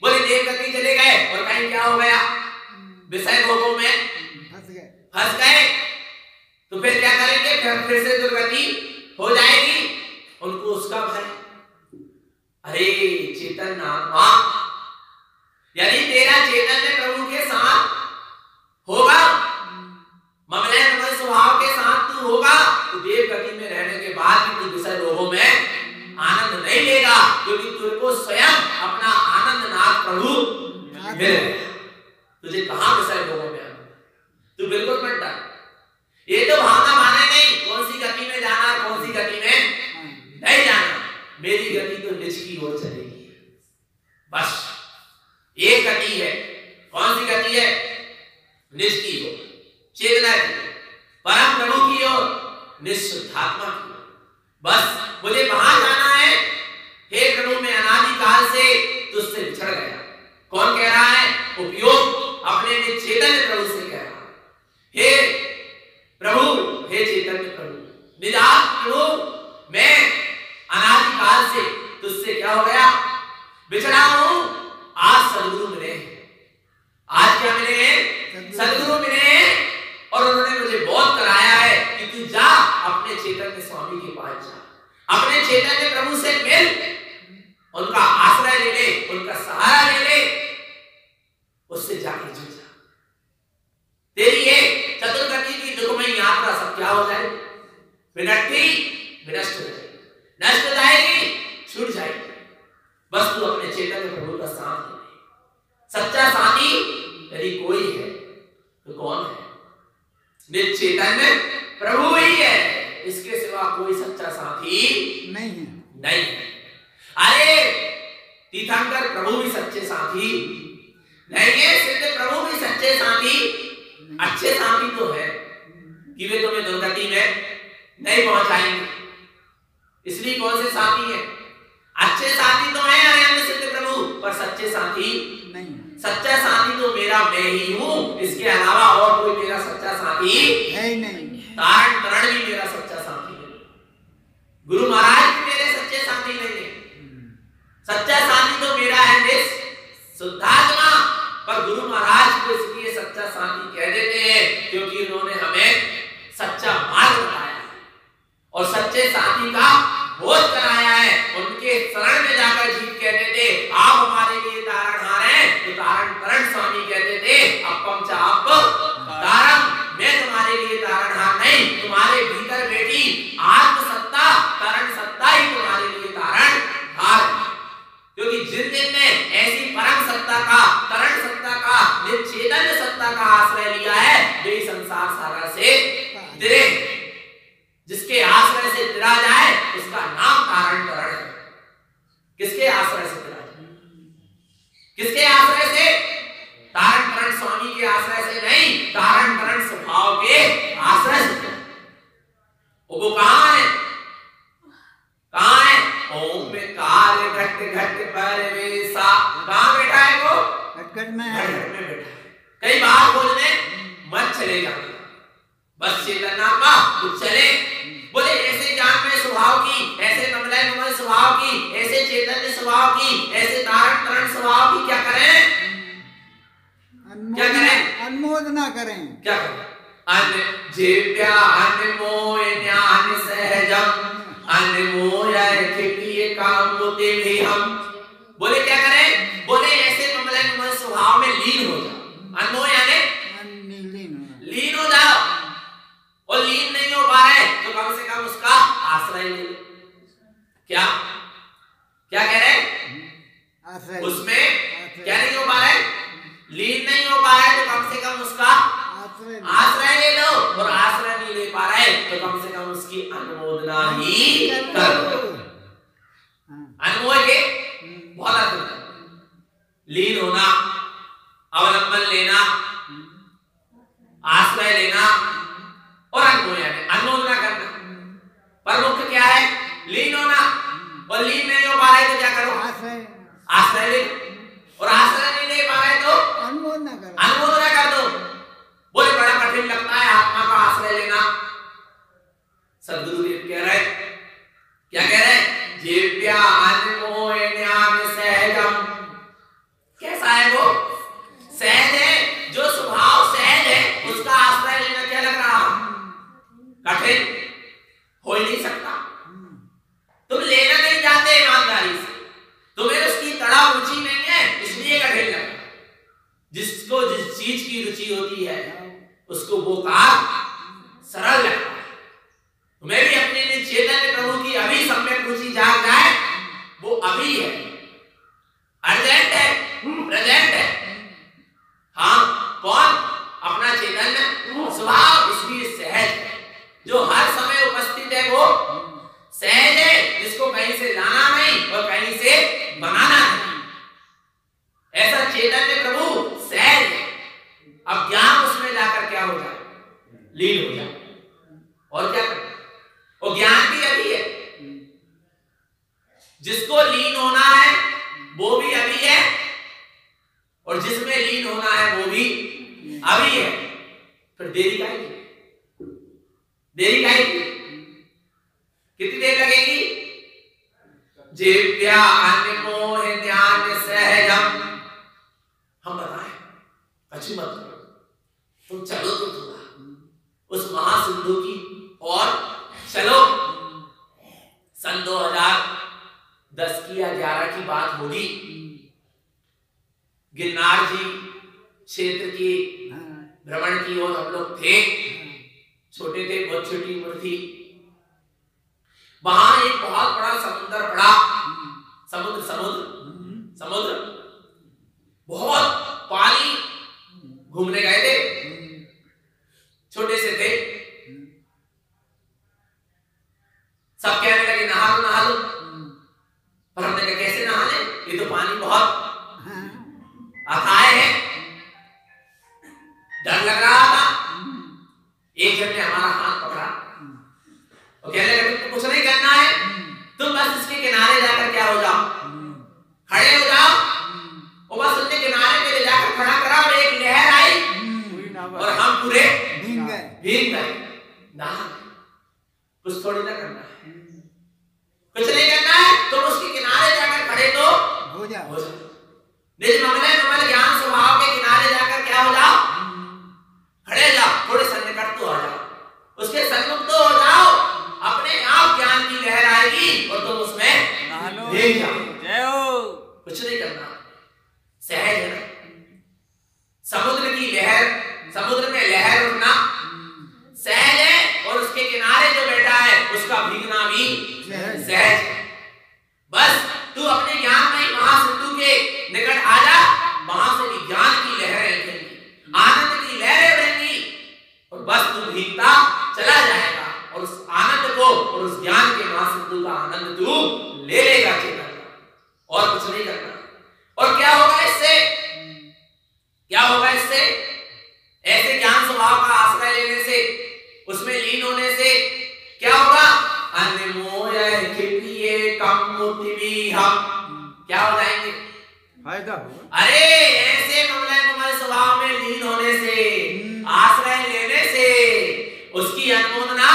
बोले देव गति चले गए और कहीं क्या हो गया, विषय भोगों में फंस गए तो फिर क्या करेंगे, फिर से दुर्गति हो जाएगी, उनको उसका भय। अरे चेतन आत्मा, यानी तेरा चैतन्य प्रभु के साथ होगा, ममलय नमल स्वभाव के साथ तू होगा तो देव गति में रहने के बाद भी तू विषय रोगों में आनंद नहीं लेगा, क्योंकि तुझको स्वयं अपना आनंद नाथ प्रभु मिले। तुझे कहां विषय रोगों में आनंद, तू बिल्कुल मत डर। ये तो भावना माने नहीं कौन सी गति में जाना और कौन सी गति में नहीं जाना, मेरी गति तो निज की ओर चलेगी, बस एक गति है। कौन सी गति है, निज की ओर, चेतना की ओर, परम प्रभु की ओर, निःशुद्धात्मा की ओर, बस मुझे वहां जाना है। हे प्रभु मैं अनादि काल से तुझसे बिछड़ गया। कौन कह रहा है, उपयोग अपने चैतन्य प्रभु से कह रहा है। हे प्रभु, हे चैतन्य प्रभु, निजात प्रभु, मैं अनादि काल से तुझसे क्या हो गया, बिछड़ा हूं। आज सदगुरु मिले, आज क्या मिले हैं, सदगुरु मिले हैं, और उन्होंने मुझे बहुत कराया है कि तू जा अपने चैतन्य स्वामी के पास जा, अपने चैतन्य प्रभु से मिल, उनका आश्रय ले ले, उनका सहारा ले ले, उससे जाकर जुड़ जा। तेरी ये चतुर्गति की दुखमयी यात्रा सब क्या हो जाएगी, विनष्टि विनष्ट हो जाएगी, नष्ट हो जाएगी, छूट जाएगी। बस तू अपने चैतन्य प्रभु का साथ ले। सच्चा साथी यदि कोई है तो कौन है, निज चैतन्य प्रभु ही है, इसके सिवा कोई सच्चा साथी नहीं है, नहीं है। अरे तीर्थंकर प्रभु भी सच्चे साथी नहीं है, सिद्ध प्रभु भी सच्चे साथी, अच्छे साथी तो है कि वे तुम्हें दुर्गति में नहीं पहुंचाएंगे। इसलिए कौन से साथी है, अच्छे साथी तो है अरे सिद्ध प्रभु, पर सच्चे साथी नहीं। सच्चा साथी तो मेरा मैं ही हूं, इसके अलावा और कोई मेरा सच्चा साथी है ही नहीं। तारण तरण भी मेरा सच्चा साथी नहीं, गुरु महाराज भी मेरे सच्चे साथी नहीं है। सच्चा साथी तो मेरा है निज शुद्धात्मा, पर गुरु महाराज को इसलिए सच्चा साथी कह देते हैं क्योंकि उन्होंने हमें सच्चा मार्ग बताया और सच्चे साथी का बोध कराया है। उनके शरण में जाकर जीव कहते थे आप हमारे लिए तारणहार हैं, तो तारण तरण स्वामी कहते थे अपम च आप तारण, मैं तुम्हारे लिए तारणहार नहीं, तुम्हारे भीतर बैठी आत्म सत्ता तरण सत्ता ही तुम्हारे लिए तारणहार। क्योंकि जिन दिन ने ऐसी परम सत्ता का, तरण सत्ता का, चैतन्य सत्ता का आश्रय लिया है वे संसार सागर से तिरे, जिसके आश्रय से तिरा जाए उसका नाम तारण तरण है। किसके आश्रय से तिरा जाए, किसके आश्रय से, तारण तरण स्वामी के आश्रय से नहीं, तारण तरण स्वभाव के आश्रय से। वो कहां है, कहां है, ओम में कार्य घट घट परवेशा, कहां बैठा है वो, घट में बैठा है। कई बार बोलने मत चले जाना, बस चेतनात्मा कुछ चले। बोले ऐसे ज्ञान में स्वभाव की, ऐसे कमलय कमल स्वभाव की, ऐसे चैतन्य स्वभाव की, ऐसे तारण तरण स्वभाव की क्या करें, क्या करें, अनुमोदना करें, क्या करें, अनजीव्या अनमोय ज्ञान सहजम अनमोय खिपिय कामुते भी हम। बोले क्या करें, बोले ऐसे कमलय कमल स्वभाव में लीन हो जाओ। अनमोय यानी लीन हो जाओ, और लीन नहीं हो पा रहे तो कम से कम उसका आश्रय ले लो। क्या क्या कह रहे हैं, उसमें क्या नहीं हो पा रहे, लीन नहीं हो पा रहे तो कम से कम उसका आश्रय ले लो, और आश्रय नहीं ले पा रहे तो कम से कम उसकी अनुमोदना ही कर लो। अनुमोद के बहुत अर्थ, लीन होना, अवलंबन कमल लेना, आश्रय लेना और अनुमोदना करना। पर मुख्य क्या है? लीन होना। और लीन नहीं हो पा रहे तो क्या करो? आश्रय ले। और आश्रय नहीं ले पा रहे तो अनुमोदना कर दो। बोले बड़ा कठिन लगता है आत्मा का आश्रय लेना। सद्गुरुदेव कह रहे, क्या कह रहे? जेव्या अन्मोहन्यान सहजम। कैसा है वो? सहज है। जो स्वभाव सहज है उसका आश्रय लेना क्या लग रहा? कठिन हो ही नहीं सकता। तुम लेना नहीं चाहते ईमानदारी से, तुम्हें उसकी तड़ाव रुचि नहीं है, इसलिए कठिन लग रहा। जिसको जिस चीज की रुचि होती है उसको वो काम सरल लगता है। तुम्हें भी अपने चैतन्य प्रभु की अभी सम्यक रुचि जाग जाए, वो अभी है, अर्जेंट है, प्रेजेंट है। हाँ, कौन? अपना चैतन्य स्वभाव, इसलिए सहज है। जो हर समय उपस्थित है वो सहज है, जिसको कहीं से लाना नहीं और कहीं से बनाना नहीं। ऐसा चैतन्य प्रभु सहज है। अब ज्ञान उसमें जाकर क्या हो जाए? लीन हो जाए। और क्या करना? वो ज्ञान भी अभी है। जिसको लीन होना है वो भी अभी है, और जिसमें लीन होना है वो भी अभी है। फिर देरी काहे की? देरी काहे की? कितनी देर लगेगी? जेव्या अन्मोहन्यान सहजम। हम बताएं, अच्छी मत करो, तुम चलो तो थोड़ा उस महासिंधु की और चलो। सन 2010 की या 11 की बात होगी। गिरनार जी क्षेत्र की भ्रमण की ओर हम लोग थे। छोटे थे, बहुत छोटी उम्र थी। वहां एक बहुत बड़ा समुद्र पड़ा। समुद्र बहुत पानी। घूमने गए थे, छोटे से थे। सब कहने लगे नहा लो नहा लो। पर हमने कहा कैसे नहा ले, ये तो पानी बहुत अथाह है। डर लग रहा था। एक जन ने हमारा हाथ पकड़ा और कहने लगा तुमको कुछ नहीं करना है, तुम बस इसके किनारे जाकर क्या हो जाओ, खड़े हो जाओ। और बस उसने किनारे पे ले जाकर खड़ा करा और एक लहर आई और हम पूरे भीग गए। कुछ थोड़ी ना करना है, कुछ नहीं करना है। तुम उसके किनारे जाकर खड़े तो हो जाओ। निज ममल ज्ञान स्वभाव के किनारे जाकर क्या हो जाओ, खड़े जाओ। थोड़े सन्निकट तो आ जाओ, उसके सन्मुख तो हो जाओ। अपने आप ज्ञान की लहर आएगी और तुम उसमें भीग जाओ। कुछ नहीं करना, सहज है ना। समुद्र की लहर, समुद्र में लहर उठना सहज है, और उसके किनारे जो बैठा है उसका भीगना भी सहज है। बस तू अपने ज्ञान में महासिंधु के निकट आ जा। वहां से भी ज्ञान की लहरें उठेंगी, आनंद की लहरें उठेंगी, और बस तू भीगता चला जाएगा। और उस आनंद को और उस ज्ञान के महासिंधु का आनंद तू ले लेगा चेतन। और कुछ नहीं करना। और क्या होगा इससे? क्या होगा इससे? ऐसे ज्ञान स्वभाव का आश्रय लेने से, उसमें लीन होने से क्या होगा? क्या हो जाएंगे? फायदा होगा। अरे ऐसे कमल स्वभाव में लीन होने से, आश्रय लेने से, उसकी अनुमोदना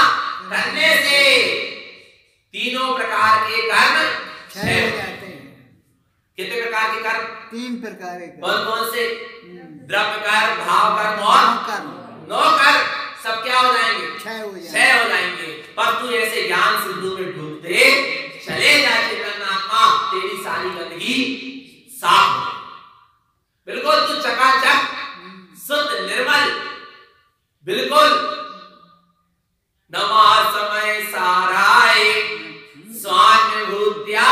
करने से तीनों प्रकार के कर्म क्षय हो जाते हैं। कितने प्रकार के कर्म? 3 प्रकार के। कौन कौन से? द्रव्य कर्म, भाव कर्म और नौ कर्म। सब क्या हो जाएंगे? क्षय हो जाएंगे। पर तू ऐसे ज्ञान सिंधु में डूबते चले जा चेतन आत्मा, तेरी सारी गंदगी साफ हो, बिल्कुल तू चकाचक शुद्ध निर्मल, बिल्कुल नमा समय साराय स्वानुभूत्या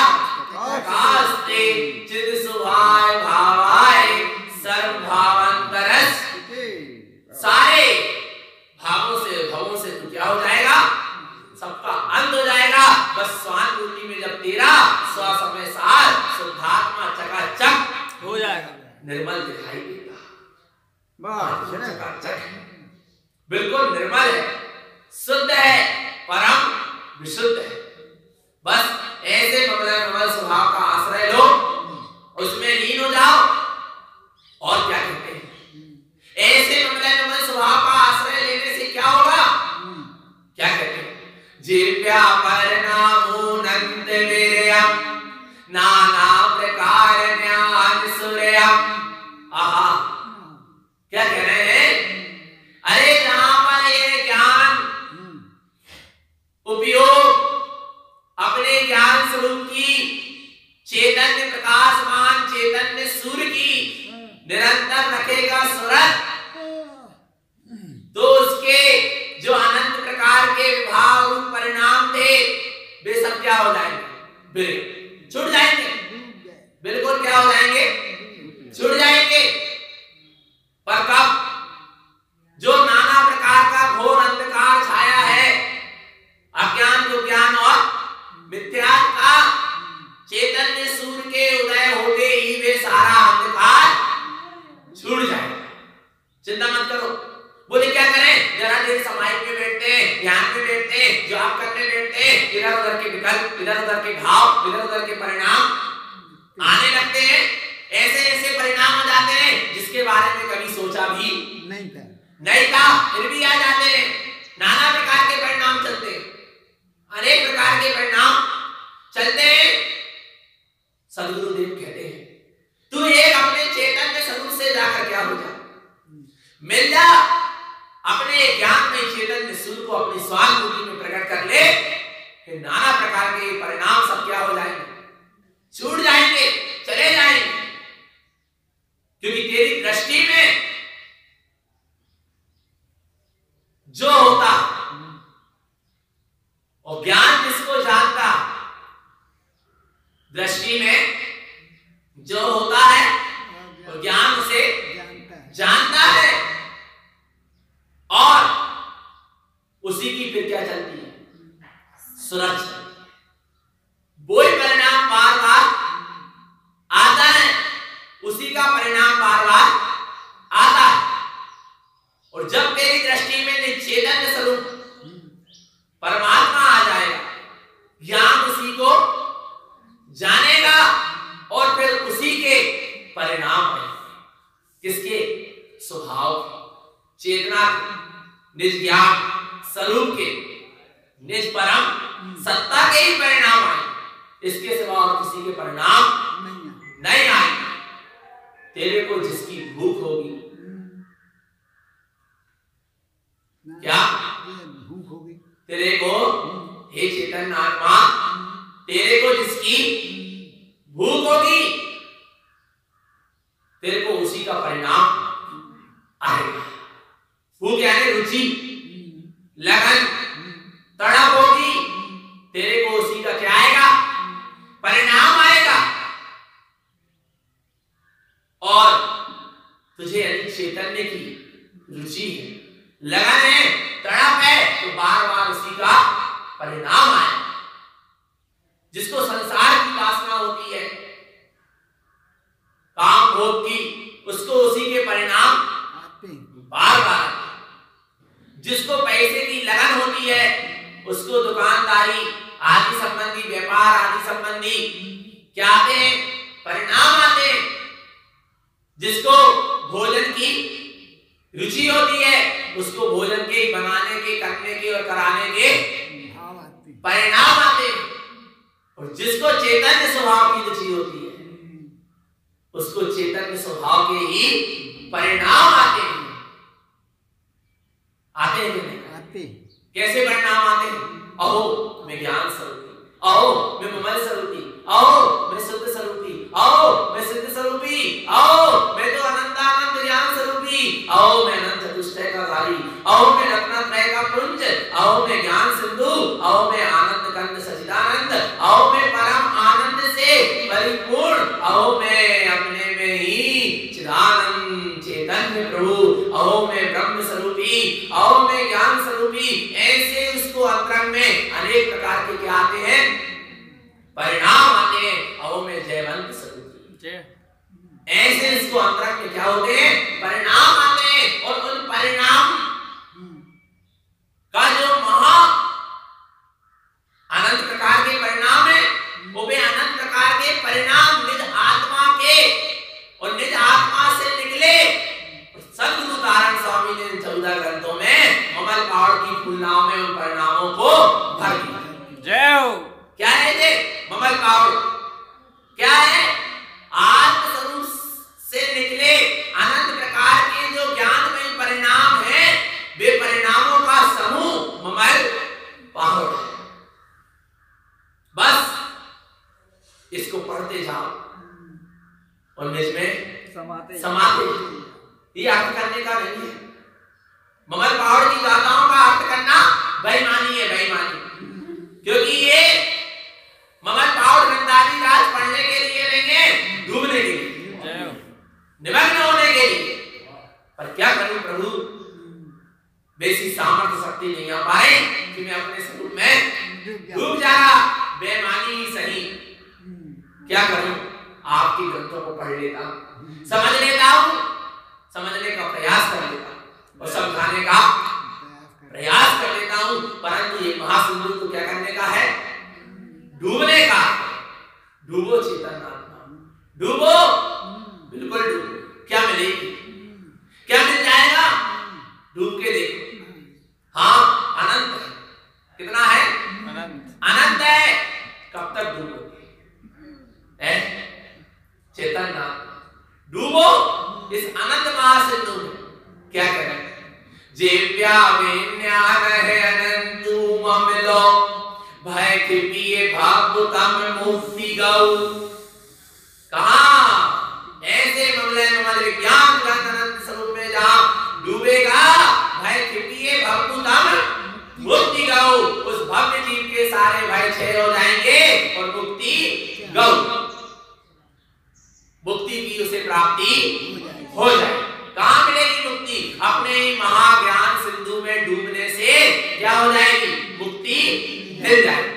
कास्ते चिद सुभाय भावाय सर्व भावांतरस। सारे भावों से तू क्या हो जाएगा? सबका अंत हो जाएगा। बस स्वानुभूति में जब तेरा स्व समय सार शुद्धात्मा चकाचक हो जाएगा, निर्मल दिखाई देगा, बस चकाचक है, बिल्कुल निर्मल है, शुद्ध है, परम विशुद्ध है। बस ऐसे निर्मल स्वभाव का आश्रय लो, उसमें लीन हो जाओ। और क्या कहते हैं, ऐसे निर्मल स्वभाव का आश्रय लेने से क्या होगा? क्या कहते हैं, जीव्या परिणामोऽनंत वीर्यम् नाना प्रकार ज्ञान सूर्यम्। आहा, क्या कह रहे हैं? अरे जहां पर ये ज्ञान उपयोग अपने ज्ञान स्वरूप की चैतन्य प्रकाशमान चैतन्य सूर्य की निरंतर रखेगा सुरत, तो उसके जो अनंत प्रकार के विभाग रूप परिणाम थे वे सब क्या हो जाएंगे? छूट जाएंगे। बिल्कुल क्या हो जाएंगे? छूट जाएंगे। पर कब? जो नाना प्रकार का घोर अंधकार छाया है, अज्ञान विज्ञान और मिथ्या का, चैतन्य सूर्य के उदय होते ही वे सारा अंधकार छूट जाएगा। चिंता मत करो। बोले क्या करें? जरा देर समाधि में बैठते हैं, ध्यान में बैठते हैं, जॉब करने बैठते हैं, इधर उधर के विकल्प, इधर उधर के भाव, इधर उधर के परिणाम आने लगते हैं। ऐसे ऐसे परिणाम आ जाते हैं जिसके बारे में कभी सोचा भी नहीं था, फिर भी आ जाते हैं। नाना प्रकार के परिणाम चलते हैं, अनेक प्रकार के परिणाम चलते हैं। सदगुरुदेव कहते हैं, तू एक अपने चैतन्य स्वरूप से जाकर क्या हो जा, मिल जा, अपने ज्ञान में चैतन्य सूर्य को अपनी स्वानुभूति में प्रकट कर ले, फिर नाना प्रकार के परिणाम सब क्या हो जाएंगे? छूट जाएंगे, चले जाएंगे। क्योंकि तेरी दृष्टि में जो होता और ज्ञान जिसको जानता, दृष्टि में जो होता है वो ज्ञान उसे जानता है, और उसी की फिर क्या चलती है? सुरक्षा। वही परिणाम बार बार आता है, उसी का परिणाम बार बार आता है। और जब तेरी दृष्टि में चैतन्य स्वरूप परमात्मा आ जाएगा, ज्ञान उसी को जानेगा, और फिर उसी के परिणाम है। किसके? स्वभाव के, चेतना के, निज ज्ञान स्वरूप के, निज परम सत्ता के ही परिणाम आए। इसके सिवा और किसी के परिणाम नहीं आए। तेरे को जिसकी भूख होगी, क्या भूख होगी तेरे को, हे चेतन आत्मा, तेरे को जिसकी भूख होगी, तेरे को उसी का परिणाम आएगा। भूख यानी रुचि, लगन, तड़प होगी, तेरे को उसी का क्या आएगा? परिणाम आएगा। और तुझे यदि चैतन्य की रुचि है, लगन है, तड़प है, तो बार बार उसी का परिणाम आए। जिसको संसार की वासना होती है, काम भोग की, उसको उसी के परिणाम बार बार। जिसको पैसे की लगन होती है, उसको दुकानदारी आदि संबंधी, व्यापार आदि संबंधी क्या आते हैं? परिणाम आते हैं। जिसको भोजन की रुचि होती है, उसको भोजन के बनाने के, करने के और कराने के परिणाम आते हैं। और जिसको चैतन्य स्वभाव की रुचि होती है, उसको चैतन्य स्वभाव के ही परिणाम आते हैं। आते हैं कि नहीं? आते। कैसे परिणाम आते हैं? अहो मैं ज्ञान स्वरूपी, अहो मैं ममल स्वरूपी, अहो मैं शुद्ध स्वरूपी, अहो मैं सिद्ध स्वरूपी, अहो मैं तो अनंतानंद ज्ञान स्वरूपी, अहो मैं अनंत चतुष्टय का धारी, अहो मैं रत्नत्रय का पुंज, अहो मैं ज्ञान सिंधु, अहो मैं आनंद कंद सच्चिदानंद, अहो मैं परम आनंद से परिपूर्ण, अहो मैं अपने में ही चिदानंद चैतन्य प्रभु, अहो मैं ब्रह्म स्वरूपी, अहो मैं ज्ञान स्वरूपी। ऐसे उसको अंतरंग में अनेक प्रकार के क्या आते हैं? परिणाम आते हैं। अहो मैं जयवंत स्वरूपी। ऐसे इसको अंतरंग में क्या होते हैं? परिणाम आते हैं। स्वामी ने 14 ग्रंथों में ममल पहाड़ की फूलनाव में उन परिणामों को भर दिया। जय हो। क्या है ये ममल पहाड़? क्या है? आत्म स्वरूप से निकले अनंत प्रकार के जो ज्ञान में परिणाम है, वे परिणामों का समूह ममल पहाड़ है। बस इसको पढ़ते जाओ और इसमें समाते। ये अर्थ करने का नहीं है। ममल पहाड़ की गाथाओं का अर्थ करना बेईमानी है, बेईमानी। क्योंकि ये ममल पहाड़ वृंदावी राज पढ़ने के लिए नहीं है, डूबने के लिए, निमग्न होने के लिए। पर क्या करूं प्रभु, बेसी सामर्थ्य शक्ति नहीं आ पाए कि मैं अपने स्वरूप में डूब जा रहा। बेईमानी ही सही, क्या करूं, आपकी ग्रंथों को पढ़ लेता हूं, समझ लेता हूं, समझने का प्रयास कर लेता हूं और समझाने का प्रयास कर लेता हूं। परंतु ये महासिंधु को क्या करने का है? डूबने का। डूबो चेतन आत्मा, डूबो, बिल्कुल डूबो। क्या मिलेगी? क्या मिल जाएगा? डूब के देखो। हाँ, अनंत है। कितना है? अनंत है। कब तक डूबोगे? चेतन नाम डूबो इस अनंत महासिंधु में। क्या करें? जेव्या वेन्या रहे अनंतु ममिलो भय कृपिये भावुतम मुक्ति गौ। कहाँ? ऐसे ममल विज्ञान का अनंत स्वरूप में जहाँ डूबेगा, भय कृपिये भावुतम मुक्ति गौ, उस भव्य जीव के सारे भय क्षय हो जाएंगे और मुक्ति गौ, मुक्ति की उसे प्राप्ति हो जाए। कहां मिलेगी मुक्ति? अपने ही महाज्ञान सिंधु में डूबने से क्या हो जाएगी? मुक्ति मिल जाएगी।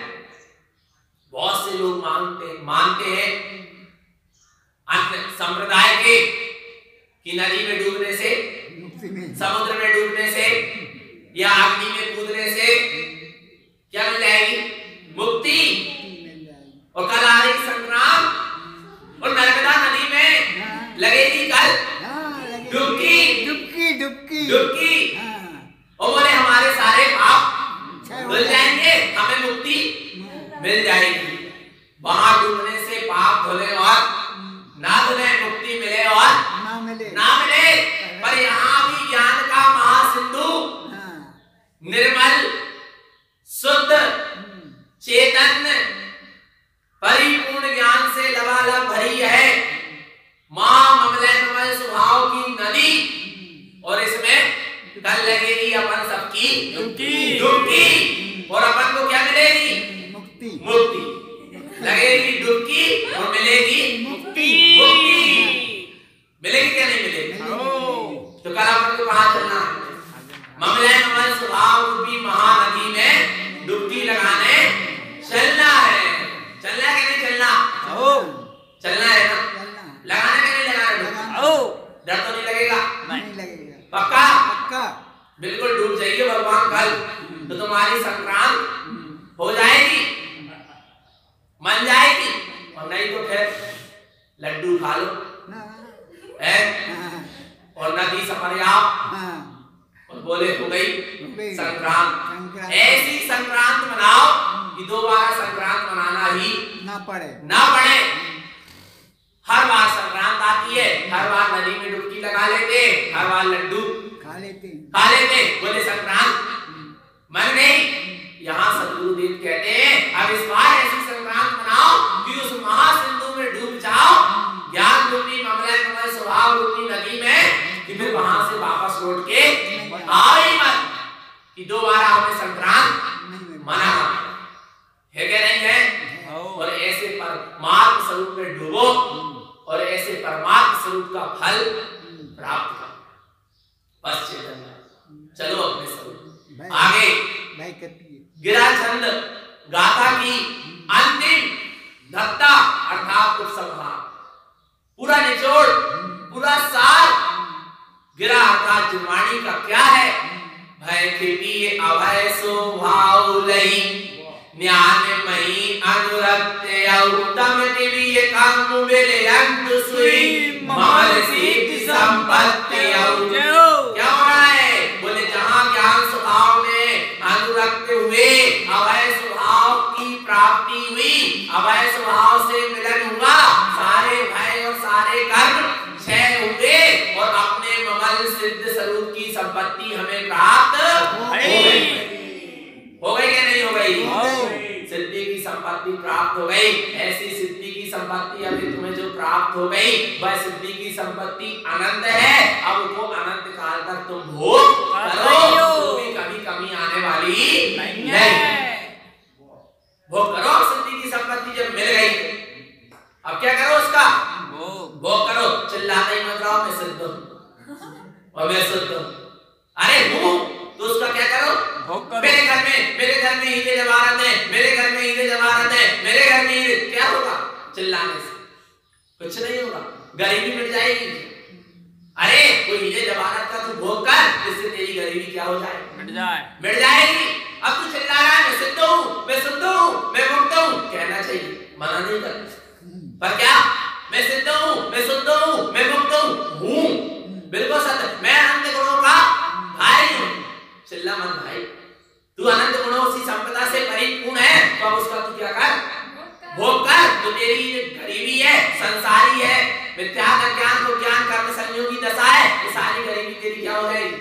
बहुत से लोग मानते हैं अन्य संप्रदाय के कि नदी में डूबने से, समुद्र में डूबने से या अग्नि में कूदने से क्या मिल जाएगी? मुक्ति। और कल आ रही संक्रांत और नर्मदा नदी में लगेगी कल डुबकी, डुबकी, डुबकी, डुबकी। और बोले हमारे सारे पाप धुल जाएंगे, हमें मुक्ति मिल जाएगी। वहां डूबने से पाप धुले और ना धुले, मुक्ति मिले और ना मिले। पर यहाँ भी ज्ञान का महासिंधु निर्मल शुद्ध चेतन परिपूर्ण ज्ञान से लबालब भरी है ममल स्वभाव की नदी। और इसमें कल लगेगी अपन सबकी डुबकी। और अपन को क्या मिलेगी? मुक्ति। लगेगी डुबकी और मिलेगी मुक्ति। मिलेगी क्या नहीं मिलेगी? तो कल अपन को कहाँ चलना है? ममल स्वभाव रूपी महानदी में डुबकी लगाने चलना है। चलना है कि नहीं चलना? चलना है ना? लगाने के नहीं लगाना? डर तो नहीं लगेगा? नहीं लगेगा। पक्का? पक्का। बिल्कुल डूब जाइए भगवान कल, तो तुम्हारी संक्रांत हो जाएगी, मन जाएगी। और नहीं तो फिर लड्डू खा लो है और नदी सफरयाब और बोले हो गई संक्रांत। ऐसी संक्रांत मनाओ कि दोबारा संक्रांत मनाना ही ना पड़े। हर बार संक्रांत आती है, हर बार नदी में डुबकी लगा लेते, हर बार लड्डू खा लेते, बोले संक्रांत मन गई। यहाँ सदगुरुदेव कहते हैं अब इस बार ऐसी संक्रांत मनाओ कि उस महासिंधु में डूब जाओ, ज्ञान रूपी ममल स्वभाव रूपी नदी में, कि फिर वहां से वापस लौट के आओ ही मत कि दोबारा हमें संक्रांत मनाना है क्या नहीं है। और ऐसे परमात्म स्वरूप में डूबो और ऐसे परमात्म स्वरूप का फल प्राप्त करो। बस चेतन चलो अपने स्वरूप आगे। गिरा छंद गाथा की अंतिम धत्ता अर्थात उपसंहार, पूरा निचोड़, पूरा सार गिरा अर्थात जिनवाणी का क्या है? भय कृपी अभय स्वभाव लई ज्ञान मई अनुरक्त उत्तम दिव्य काम मिले अंत सुई ममल सिद्धि संपत्ति। क्या हो रहा है? स्वभाव से मिलन हुआ, सारे भय और सारे कर्म क्षय हुए और अपने ममल सिद्ध स्वरूप की संपत्ति हमें प्राप्त हो गई। हो गई क्या नहीं हो गई? सिद्धि की संपत्ति प्राप्त हो गई। ऐसी सिद्धि की संपत्ति अभी तुम्हें जो प्राप्त हो गई वह सिद्धि की संपत्ति अनंत है। अब वो अनंत काल तक तुम भोग करो, तो भी कभी कमी आने वाली नहीं। भोग करो सिद्धि की संपत्ति जब मिल गई। अब क्या करो उसका भोग करो। चिल्लाते ही मत रहो मैं सिद्ध हूं और मैं शुद्ध हूं। अरे हूं तो उसका क्या करो भोग करो। मेरे घर में हीरे जवाहरात है, मेरे घर में हीरे जवाहरात है, मेरे घर में हीरे। क्या होगा चिल्लाने से? कुछ नहीं होगा, गरीबी मिट जाएगी। अरे कोई हीरे जवाहरात का तू भोग कर, जिससे तेरी गरीबी क्या हो जाए? मिट जाएगी। अब तू चिल्ला रहा है मैं सिद्ध हूं, मैं शुद्ध हूं, मैं मुक्त हूं। कहना चाहिए, मना नहीं करना। पर क्या मैं सिद्ध हूं, मैं शुद्ध हूं, मैं मुक्त हूं। बिल्कुल सत्य। मैं अनंत गुणों का भाई हूं। चिल्ला मत भाई, तू अनंत गुणों की संपदा से परिपूर्ण है, तो अब उसका तू क्या कर भोग कर। तो तेरी गरीबी है, संसारी है, मिथ्या ज्ञान को ज्ञान कर्म संयोगी दशा है, ये सारी गरीबी तेरी क्या हो जाएगी?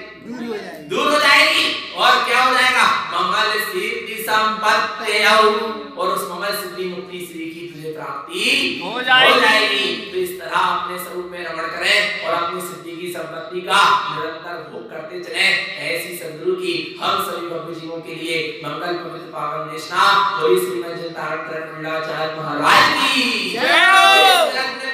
दूर हो जाएगी। और क्या हो जाएगा? ममल सिद्धि संपत्ति और उस ममल सिद्धि मुक्ति श्री की तुझे प्राप्ति हो जाएगी। तो इस तरह अपने स्वरूप में रमण करें और अपनी सिद्धि की संपत्ति का निरंतर भोग करते चले। ऐसी सद्गुरु की हम सभी भक्त जीवों के लिए मंगल पवित्र पावन देशना और श्रीमद् जयंतारण महाराज की जय।